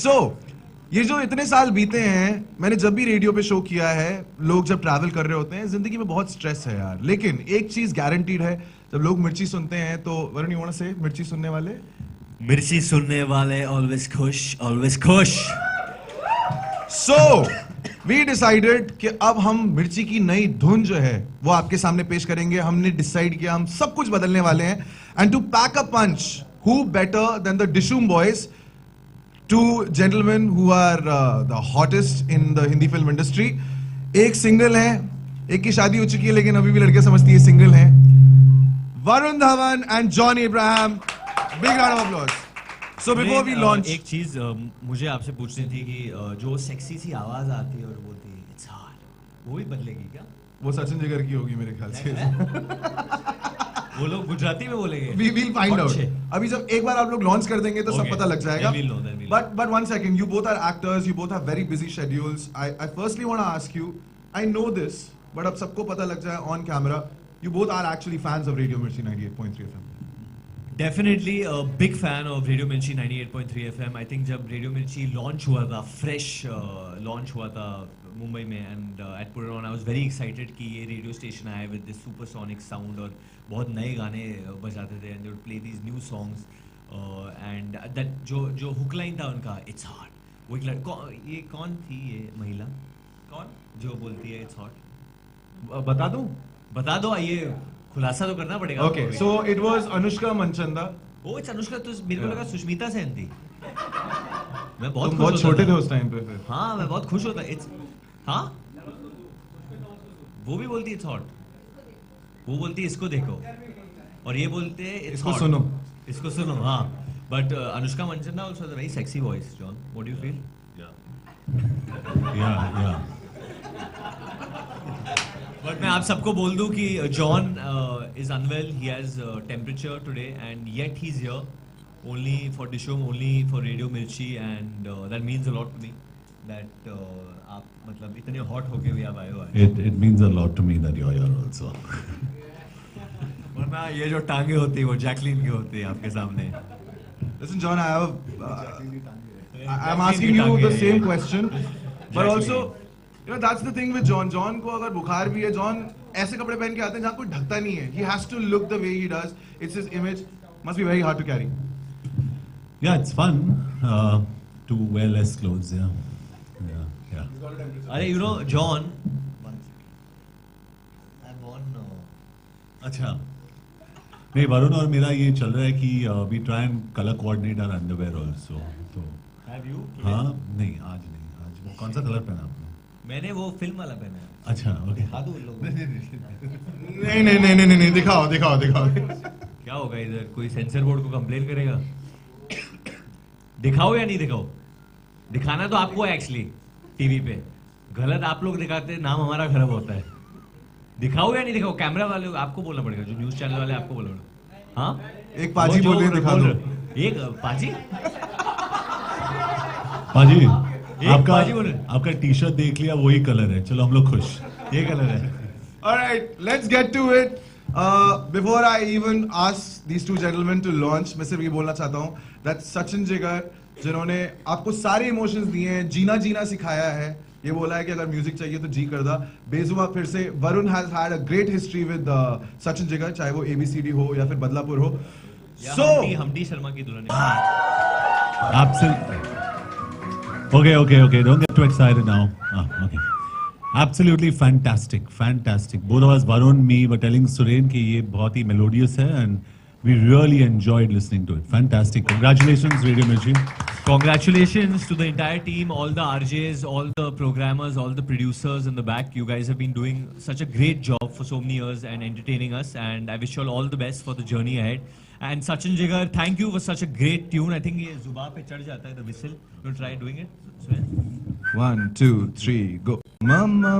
So, ये जो इतने साल बीते हैं, मैंने जब भी रेडियो पे शो किया है, लोग जब ट्रैवल कर रहे होते हैं, जिंदगी में बहुत स्ट्रेस है यार। लेकिन एक चीज गारंटीड है, जब लोग मिर्ची सुनते हैं तो वरुण यू वांट टू से मिर्ची सुनने वाले ऑलवेज खुश। So, we decided कि अब हम मिर्ची की नई धुन जो है वो आपके सामने पेश करेंगे। हमने डिसाइड किया हम सब कुछ बदलने वाले हैं। And to pack a punch, who better than the Dishoom boys, two gentlemen who are the hottest in the Hindi film industry. एक सिंगल है, एक की शादी हो चुकी है लेकिन अभी भी लड़कियां समझती है सिंगल है। Varun Dhawan and John Ibrahim, big round of applause. So before we launch, एक चीज मुझे आपसे पूछनी थी कि जो सेक्सी सी आवाज आती है और बोलती है इट्स हार्ड, वो भी बदलेगी क्या? वो सचिन जिगर की होगी मेरे ख्याल से। वो लोग गुजराती में बोलेंगे। We will find out. अभी जब एक बार आप लोग लॉन्च कर देंगे तो सब पता लग जाएगा। But one second, you both are actors, you both have very busy schedules. I firstly want to ask you, I know this, but अब सबको पता लग जाए on camera, you both are actually fans of Radio Mirchi 98.3 FM. Definitely a big fan of Radio Mirchi 98.3 FM. I think जब Radio Mirchi launch हुआ था, fresh launch हुआ था मुंबई में, and at Puraon I was very excited कि ये radio station आया with this supersonic sound और बहुत नए गाने बजाते थे, and they would play these new songs and that जो hook line था उनका it's hot, वो ये कौन थी ये महिला, कौन जो बोलती है it's hot? बता दो ये खुलासा तो करना पड़ेगा। Okay, so it was Anushka Manchanda. Oh, it's Anushka, तो मेरे को लगा सुष्मिता सेन थी। मैं बहुत छोटे थे उस टाइम पे फिर। हाँ, मैं बहुत खुश होता। It's हाँ, वो भी बोलती है it's hot, वो बोलती है इसको देखो, और ये बोलते हैं इसको सुनो। हाँ, but Anushka Manchanda also has a very sexy voice. John, what do you feel? Yeah. But मैं आप सबको बोल दूं कि John is unwell. He has temperature today, and yet he's here only for Dishoom, only for Radio Mirchi, and that means a lot to me. That आप मतलब इतने hot होके भी आप आए हो। It means a lot to me that you're here also. वरना ये जो टांगे होती है वो जैकलीन की होती है आपके सामने। Listen, John, I'm asking you the same question, but also. You know, that's the thing with John. John को अगर बुखार भी है, John ऐसे कपड़े पहन के आते हैं जहाँ कोई ढकता नहीं है. He has to look the way he does. It's his image. Must be very hard to carry. Yeah, it's fun to wear less clothes. Yeah. अरे you know John, I'm on. अच्छा. नहीं, वरुण और मेरा ये चल रहा है कि we try and color coordinate our underwear also. तो. Have you? हाँ, नहीं आज वो कौन सा कलर पहना आपने? मैंने वो फिल्म वाला पहना है। अच्छा, ओके। नहीं, दिखाओ। क्या होगा इधर, कोई सेंसर बोर्ड को कंप्लेन करेगा? दिखाओ या नहीं दिखाओ? दिखाना तो आपको है एक्चुअली टीवी पे, गलत आप लोग दिखाते हैं, नाम हमारा खराब होता है। दिखाओ या नहीं दिखाओ? कैमरा वाले आपको बोलना पड़ेगा, जो न्यूज चैनल वाले आपको बोलना पड़ेगा। हाँ, एक पाजी बोले दिखा दो। एक पाजी आपका टी शर्ट देख लिया, वही कलर है, चलो हम लोग खुश, ये कलर है। Alright, let's get to it. Before I even ask these two gentlemen to launch, मैं सिर्फ ये बोलना चाहता हूँ that सचिन जिगर, जिन्होंने आपको सारे इमोशंस दिए हैं, जीना सिखाया है, ये बोला है कि अगर म्यूजिक चाहिए तो जी कर दा। बेजुबान फिर से Varun has had a great history with Sachin Jigar, चाहे वो ABCD हो या फिर बदलापुर हो। So हमडी शर्मा की दुल्हन। Absolutely. Okay. Don't get too excited now. Okay. Absolutely fantastic. Both of us, Varun, me, were telling Suren कि ये बहुत ही melodious है, and we really enjoyed listening to it. Fantastic. Congratulations, Radio Mirchi. Congratulations to the entire team, all the RJs, all the programmers, all the producers in the back. You guys have been doing such a great job for so many years and entertaining us, and I wish you all the best for the journey ahead. And Sachin Jigar, thank you for such a great tune. I think ये जुबान पे चढ़ जाता है, the whistle. You try doing it? 1, 2, 3, go. Mama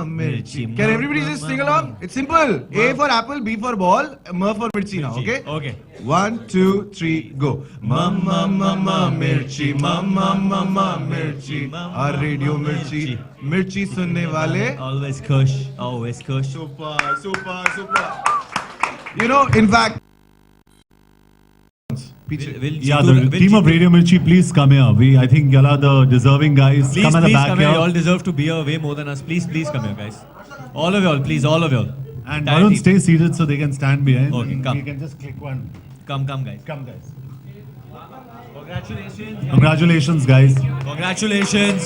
mirchi. Can everybody just sing along? It's simple. A for apple, B for ball, M for mirchi now. Okay. 1, 2, 3, go. Mama mirchi, mama mirchi. Our Radio Mirchi. Mirchi सुनने वाले. Always kush. Super. You know, in fact. पीछे Yeah, the team of Radio Mirchi, please come here. I think y'all are the deserving guys. Please, Come at the please back come here. here. You all deserve to be here way more than us. Please, please come here, guys. All of y'all, please, all of y'all. And Entire Varun, team. stay seated so they can stand behind. Okay, come. We can just click one. Come, guys. Come, guys. Congratulations. Congratulations, guys. Congratulations.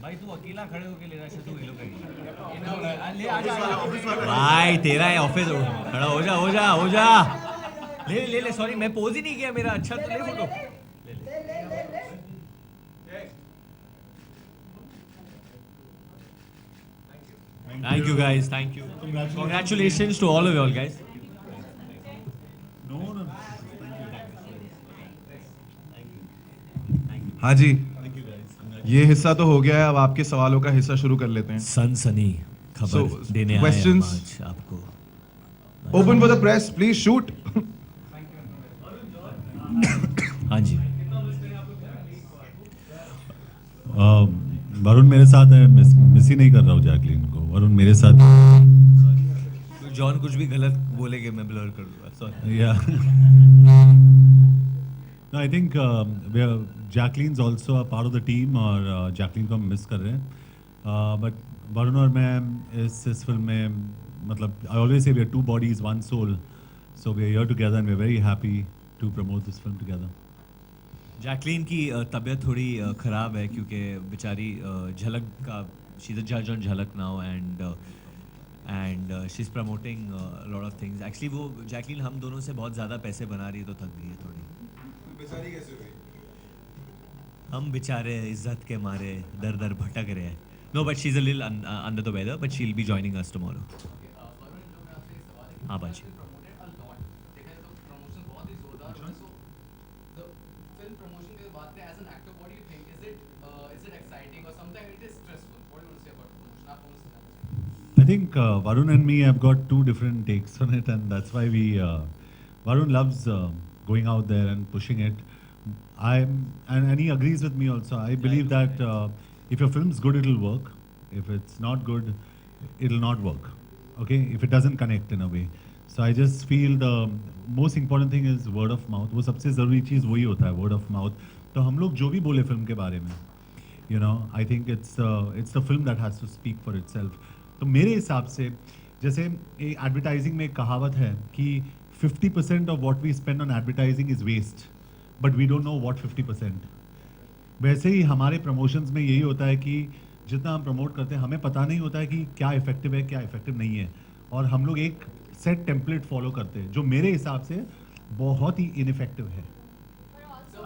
भाई तू अकेला खड़े होके ले रहा है तू ये लोग ले भाई तेरा है ऑफिस खड़ा हो जा ले सॉरी मैं पोज ही नहीं किया मेरा अच्छा तो ले photo thank you guys thank you congratulations to all of you all guys हाँ जी ये हिस्सा तो हो गया है अब आपके सवालों का हिस्सा शुरू कर लेते हैं सनसनी खबर So, देने आए questions? हम आज आपको open for the press please shoot हाँ जी वरुण मेरे साथ है मिस ही नहीं कर रहा हूँ जैकलीन को वरुण मेरे साथ जॉन कुछ भी गलत बोलेगे मैं ब्लर कर दूंगा sorry Yeah. No, I think Jacqueline's also a part of the team और Jacqueline को हम मिस कर रहे हैं but वरुण और मैं इस फिल्म में मतलब I always say we are two bodies one soul so we are here together and we are very happy to promote this film together. Jacqueline की तबीयत थोड़ी ख़राब है क्योंकि बेचारी झलक का शी इज अ जज ऑन झलक now and she is promoting lot of things actually वो जैकलीन हम दोनों से बहुत ज़्यादा पैसे बना रही है तो थक गई है थोड़ी हम बेचारे इज्जत के मारे दर दर भटक रहे हैं no but she is a little under the weather but she will be joining us tomorrow हाँ बाजी I think Varun and me have got two different takes on it, and that's why we. Varun loves going out there and pushing it. And he agrees with me also. I believe that if your film's good, it'll work. If it's not good, it'll not work. Okay, if it doesn't connect in a way. So I just feel the most important thing is word of mouth. वो सबसे ज़रूरी चीज़ वही होता है word of mouth. तो हम लोग जो भी बोले फिल्म के बारे में, you know, I think it's the film that has to speak for itself. तो मेरे हिसाब से जैसे एडवर्टाइजिंग में एक कहावत है कि 50% of what we spend on advertising is waste, but we don't know what 50%. वैसे ही हमारे प्रमोशंस में यही होता है कि जितना हम प्रमोट करते हैं हमें पता नहीं होता है कि क्या इफेक्टिव है क्या इफेक्टिव नहीं है और हम लोग एक सेट टेम्पलेट फॉलो करते हैं जो मेरे हिसाब से बहुत ही इनइफेक्टिव है.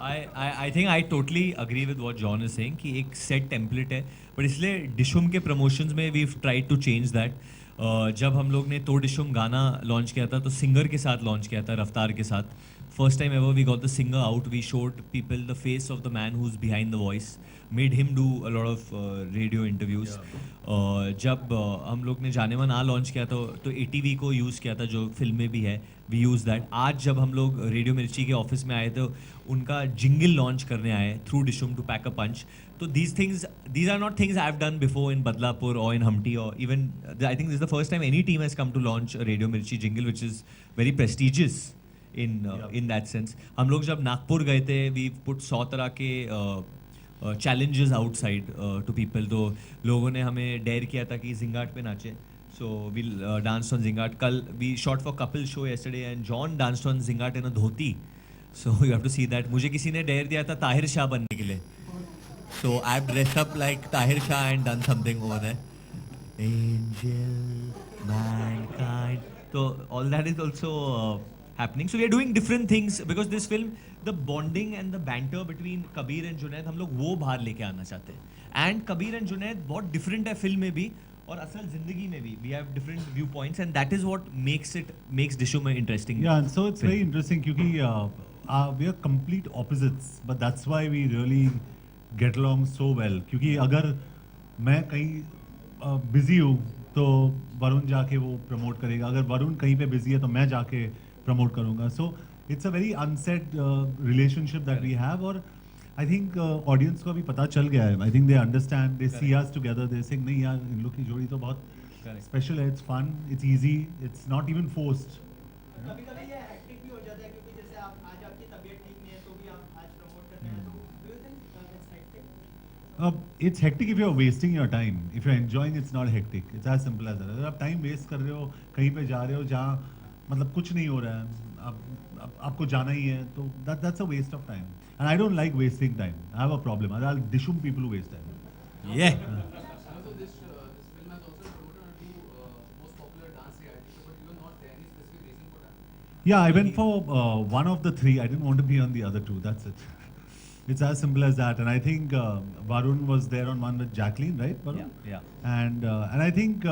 I think I totally agree with what John is saying कि एक सेट टेम्पलेट है बट इसलिए डिशुम के प्रमोशंस में we tried to change that. जब हम लोग ने तो डिशुम गाना लॉन्च किया था तो सिंगर के साथ लॉन्च किया था रफ्तार के साथ. First time ever we got the singer out we showed people the face of the man who is behind the voice made him do a lot of radio interviews. जब हम लोग ने जाने मन आ लॉन्च किया तो ATV को use किया था जो फिल्म में भी है वी यूज़ दैट. आज जब हम लोग रेडियो मिर्ची के ऑफिस में आए तो उनका जिंगल लॉन्च करने आए थ्रू डिशुम टू पैक अ पंच. तो these are not things I have done before in Badlapur or in Humpty or even I think this is the first time any team has come to launch a Radio Mirchi jingle which is very prestigious in that sense. हम लोग जब नागपुर गए थे we put 100 तरह के challenges outside to people. तो लोगों ने हमें डेयर किया था कि जिंगाट पे नाचे. So we'll dance on Zingat. Kal we shot for couple show yesterday and John danced on Zingat in a dhoti. So you have to see that. मुझे किसी ने डेयर दिया था ताहिर शाह बनने के लिए. So I've dressed up like Tahir Shah and done something over there. Angel, mankind. So all that is also happening. So we are doing different things because this film, the bonding and the banter between Kabir and Junaid, हम लोग वो बाहर लेके आना चाहते हैं. And Kabir and Junaid बहुत different है फिल्म में भी और असल जिंदगी में भी. We have different viewpoints and that is what makes Dishum interesting. Yeah, and so it's very interesting क्योंकि we are complete opposites, but that's why we really get along so well. क्योंकि अगर मैं कहीं बिजी हूँ तो वरुण जाके वो promote करेगा. अगर वरुण कहीं पे बिजी है तो मैं जाके प्रमोट करूँगा. So it's a very unsaid relationship that we have और आई थिंक ऑडियंस को अभी पता चल गया है. I think they understand they see us together they saying नहीं यार इन लोग की जोड़ी तो बहुत Correct. स्पेशल है, it's fun, it's easy, it's not even forced. कभी कभी ये हेक्टिक भी हो जाता है क्योंकि जैसे आप आज आपकी तबीयत ठीक नहीं है तो भी आप आज प्रमोट कर रहे हैं तो do you think that's hectic? It's hectic if you're wasting your time. If you're enjoying, it's not hectic. It's as simple as that. अगर आप टाइम वेस्ट कर रहे हो, कहीं पे जा रहे हो जहाँ मतलब कुछ नहीं हो रहा है, आपको जाना ही है, तो that's a waste of time. And I don't like wasting time. I have a problem. I'll dishum people who waste time. Yeah. Also, this film has also promoted on two most popular dance reality show, but you were not there. Any specific reason for that? Yeah, I went for one of the three. I didn't want to be on the other two. That's it. It's as simple as that. And I think Varun was there on one with Jacqueline, right? Varun? Yeah. And I think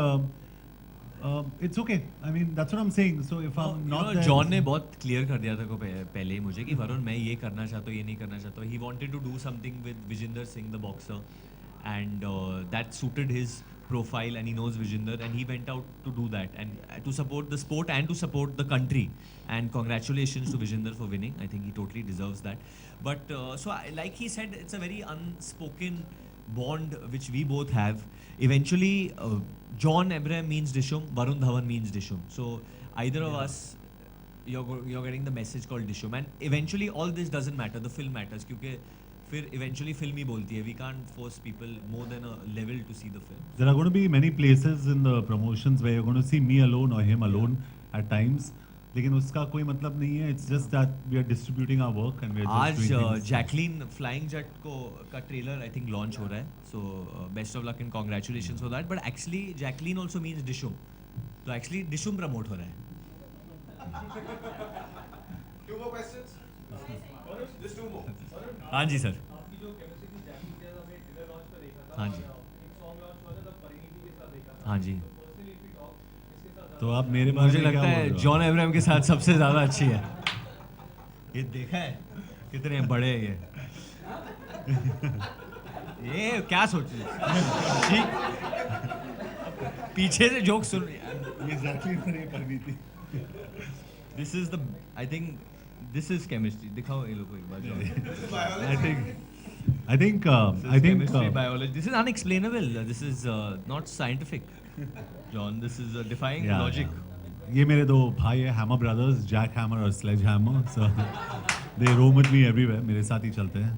it's okay. I mean, that's what I'm saying. So if I'm not there, John ने बहुत clear कर दिया था को पहले ही मुझे कि वरुण मैं ये करना चाहता हूँ, ये नहीं करना चाहता हूँ. He wanted to do something with Vijinder Singh, the boxer, and that suited his profile, and he knows Vijinder, and he went out to do that and to support the sport and to support the country. And congratulations to Vijinder for winning. I think he totally deserves that. But like he said, it's a very unspoken bond which we both have. Eventually, John Abraham means Dishum, Varun Dhawan means Dishum. So either of us, you're getting the message called Dishum, and eventually all this doesn't matter. The film matters क्योंकि फिर eventually film ही बोलती है. We can't force people more than a level to see the film. there are going to be many places in the promotions where you're going to see me alone or him alone at times. लेकिन उसका कोई मतलब नहीं है. It's just that we are distributing our work and we are just आज doing things. Jacqueline flying jet का trailer I think launch हो रहा है. So best of luck and congratulations for that. But actually Jacqueline also means Dishoom, तो actually डिशुम promote हो रहा है. Two more questions? Just two more. हाँ जी सर. आपकी जो केमिस्ट्री थी जैकलीन के साथ हमने ट्रेलर लॉन्च पे देखा था. हाँ जी. एक सॉन्ग लॉन्च हुआ था तब परिणीति के साथ देखा था. हाँ जी. तो पर्सनली इफ वी टॉक इसके साथ तो आप मेरे बारे मुझे में क्या लगता बोल है रहे हो? जॉन एब्राहम के साथ सबसे ज्यादा अच्छी है. ये देखा है कितने बड़े हैं ये क्या सोच रहे पीछे से जोक सुन. ये Jacqueline और ये Parineeti. This is the I think this is chemistry. दिखाओ ये लोगों को एक बार. I think Chemistry, biology. This is unexplainable. This is not scientific. John, this is defying Yeah, logic. yeah. ये मेरे दो भाई है, हैमर ब्रदर्स, जैक हैमर और Sledge Hammer. So they roam with me everywhere. मेरे साथ ही चलते हैं.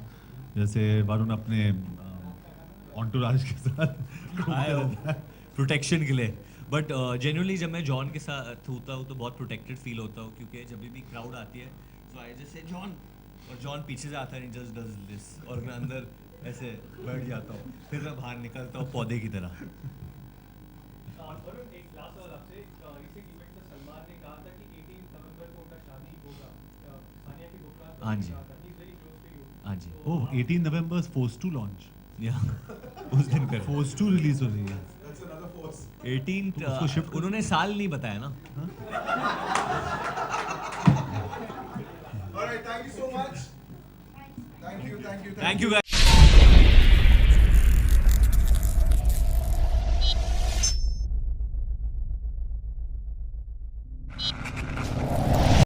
जैसे वरुण अपने ऑन्टोराज के साथ प्रोटेक्शन के लिए. बट जेन्युइनली जब मैं जॉन के साथ होता हूँ तो बहुत प्रोटेक्टेड फील होता हूँ क्योंकि जब भी क्राउड आती है सो आई जस्ट से जॉन, और जॉन पीछे से आता है, जस्ट डज दिस, और मैं अंदर ऐसे बैठ जाता हूँ, फिर मैं बाहर निकलता हूँ पौधे की तरह. वरुण एक लास्ट सवाल आपसे. रिसेंट इवेंट में सलमान ने कहा था कि 18 नवंबर को उनका शादी होगा. सानिया की बुकरा हाँ जी. He is very close to you. हाँ जी. Oh 18 November force to launch, या उस दिन कर फोर्स टू रिलीज हो रही है. That's another force. 18 उसको shift कर- उन्होंने साल नहीं बताया ना. All right, thank you so much. Thank you. Thank you.